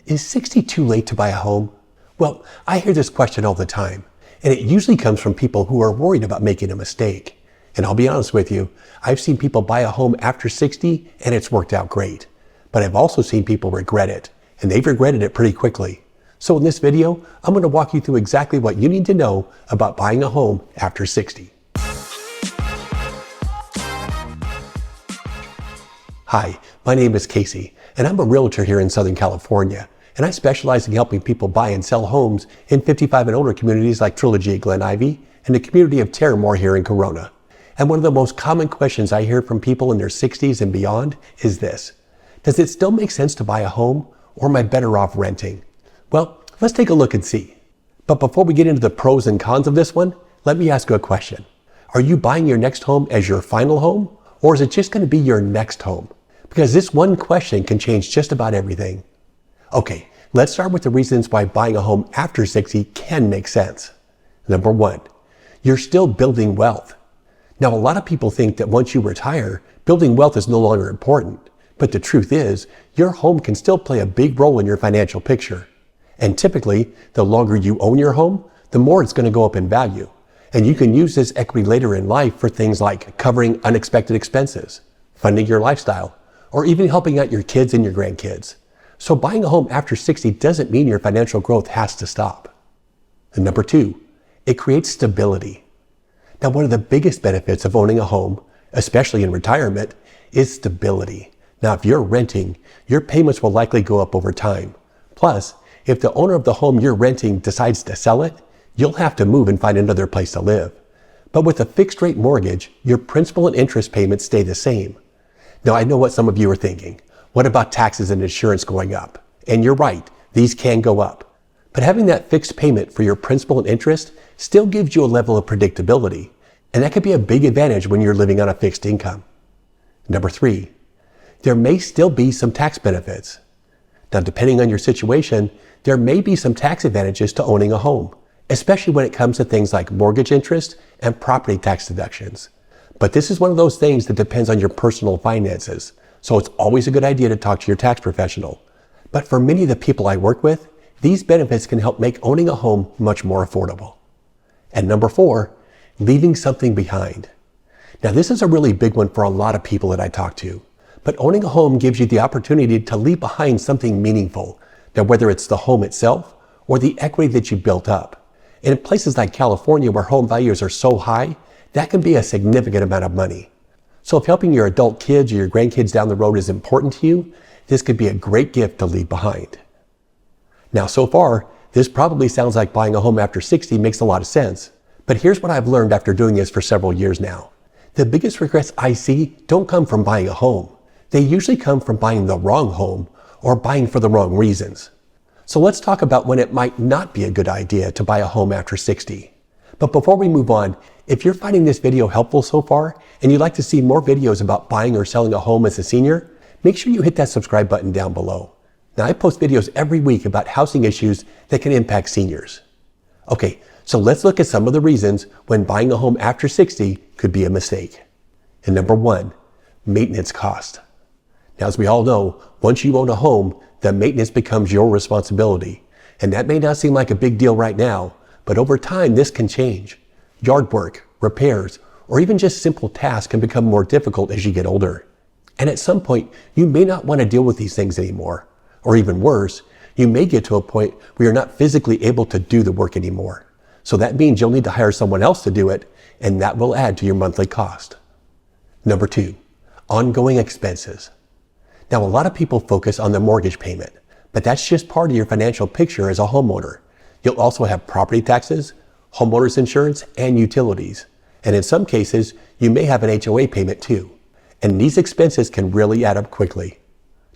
Is 60 too late to buy a home? Well, I hear this question all the time, and it usually comes from people who are worried about making a mistake. And I'll be honest with you, I've seen people buy a home after 60 and it's worked out great. But I've also seen people regret it, and they've regretted it pretty quickly. So in this video, I'm going to walk you through exactly what you need to know about buying a home after 60. Hi, my name is Casey, and I'm a realtor here in Southern California. And I specialize in helping people buy and sell homes in 55 and older communities like Trilogy, Glen, and the community of Terramor here in Corona. And one of the most common questions I hear from people in their 60s and beyond is this: does it still make sense to buy a home, or am I better off renting? Well, let's take a look and see. But before we get into the pros and cons of this one, let me ask you a question. Are you buying your next home as your final home, or is it just going to be your next home? Because this one question can change just about everything. Okay, let's start with the reasons why buying a home after 60 can make sense. Number one, you're still building wealth. Now, a lot of people think that once you retire, building wealth is no longer important. But the truth is, your home can still play a big role in your financial picture. And typically, the longer you own your home, the more it's going to go up in value. And you can use this equity later in life for things like covering unexpected expenses, funding your lifestyle, or even helping out your kids and your grandkids. So buying a home after 60 doesn't mean your financial growth has to stop. And number two, it creates stability. Now, one of the biggest benefits of owning a home, especially in retirement, is stability. Now, if you're renting, your payments will likely go up over time. Plus, if the owner of the home you're renting decides to sell it, you'll have to move and find another place to live. But with a fixed rate mortgage, your principal and interest payments stay the same. Now, I know what some of you are thinking. What about taxes and insurance going up? And you're right, these can go up. But having that fixed payment for your principal and interest still gives you a level of predictability. And that could be a big advantage when you're living on a fixed income. Number three, there may still be some tax benefits. Now, depending on your situation, there may be some tax advantages to owning a home, especially when it comes to things like mortgage interest and property tax deductions. But this is one of those things that depends on your personal finances. So it's always a good idea to talk to your tax professional. But for many of the people I work with, these benefits can help make owning a home much more affordable. And number four, leaving something behind. Now, this is a really big one for a lot of people that I talk to. But owning a home gives you the opportunity to leave behind something meaningful. Now, whether it's the home itself or the equity that you built up. And in places like California where home values are so high, that can be a significant amount of money. So if helping your adult kids or your grandkids down the road is important to you, this could be a great gift to leave behind. Now, so far, this probably sounds like buying a home after 60 makes a lot of sense. But here's what I've learned after doing this for several years now. The biggest regrets I see don't come from buying a home. They usually come from buying the wrong home or buying for the wrong reasons. So let's talk about when it might not be a good idea to buy a home after 60. But before we move on, if you're finding this video helpful so far and you'd like to see more videos about buying or selling a home as a senior, make sure you hit that subscribe button down below. Now, I post videos every week about housing issues that can impact seniors. Okay, so let's look at some of the reasons when buying a home after 60 could be a mistake. And number one, maintenance cost. Now, as we all know, once you own a home, the maintenance becomes your responsibility. And that may not seem like a big deal right now, but over time, this can change. Yard work, repairs, or even just simple tasks can become more difficult as you get older. And at some point, you may not want to deal with these things anymore. Or even worse, you may get to a point where you're not physically able to do the work anymore. So that means you'll need to hire someone else to do it, and that will add to your monthly cost. Number two, ongoing expenses. Now, a lot of people focus on the mortgage payment, but that's just part of your financial picture as a homeowner. You'll also have property taxes, homeowners insurance, and utilities. And in some cases, you may have an HOA payment too. And these expenses can really add up quickly.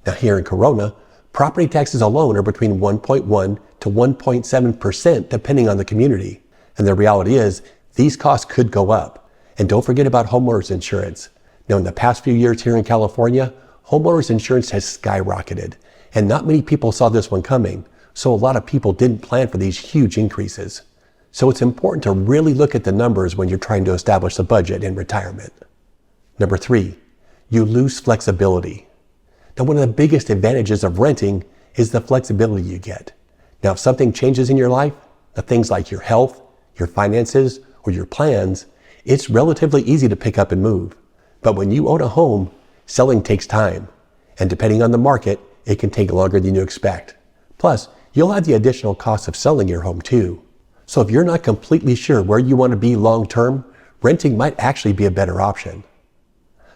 Now, here in Corona, property taxes alone are between 1.1 to 1.7% depending on the community. And the reality is, these costs could go up. And don't forget about homeowners insurance. Now, in the past few years here in California, homeowners insurance has skyrocketed. And not many people saw this one coming. So a lot of people didn't plan for these huge increases. So it's important to really look at the numbers when you're trying to establish a budget in retirement. Number three, you lose flexibility. Now, one of the biggest advantages of renting is the flexibility you get. Now, if something changes in your life, the things like your health, your finances, or your plans, it's relatively easy to pick up and move. But when you own a home, selling takes time. And depending on the market, it can take longer than you expect. Plus, you'll have the additional cost of selling your home too. So if you're not completely sure where you want to be long term, renting might actually be a better option.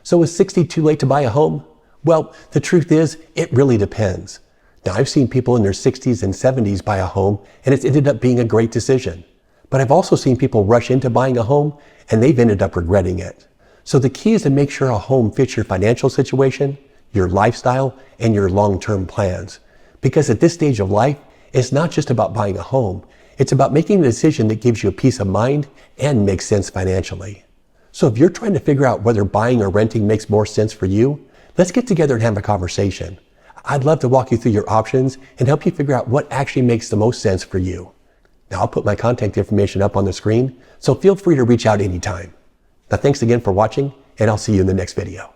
So is 60 too late to buy a home? Well, the truth is, it really depends. Now, I've seen people in their 60s and 70s buy a home, and it's ended up being a great decision. But I've also seen people rush into buying a home, and they've ended up regretting it. So the key is to make sure a home fits your financial situation, your lifestyle, and your long-term plans. Because at this stage of life, it's not just about buying a home. It's about making a decision that gives you a peace of mind and makes sense financially. So if you're trying to figure out whether buying or renting makes more sense for you, let's get together and have a conversation. I'd love to walk you through your options and help you figure out what actually makes the most sense for you. Now, I'll put my contact information up on the screen, so feel free to reach out anytime. Now, thanks again for watching, and I'll see you in the next video.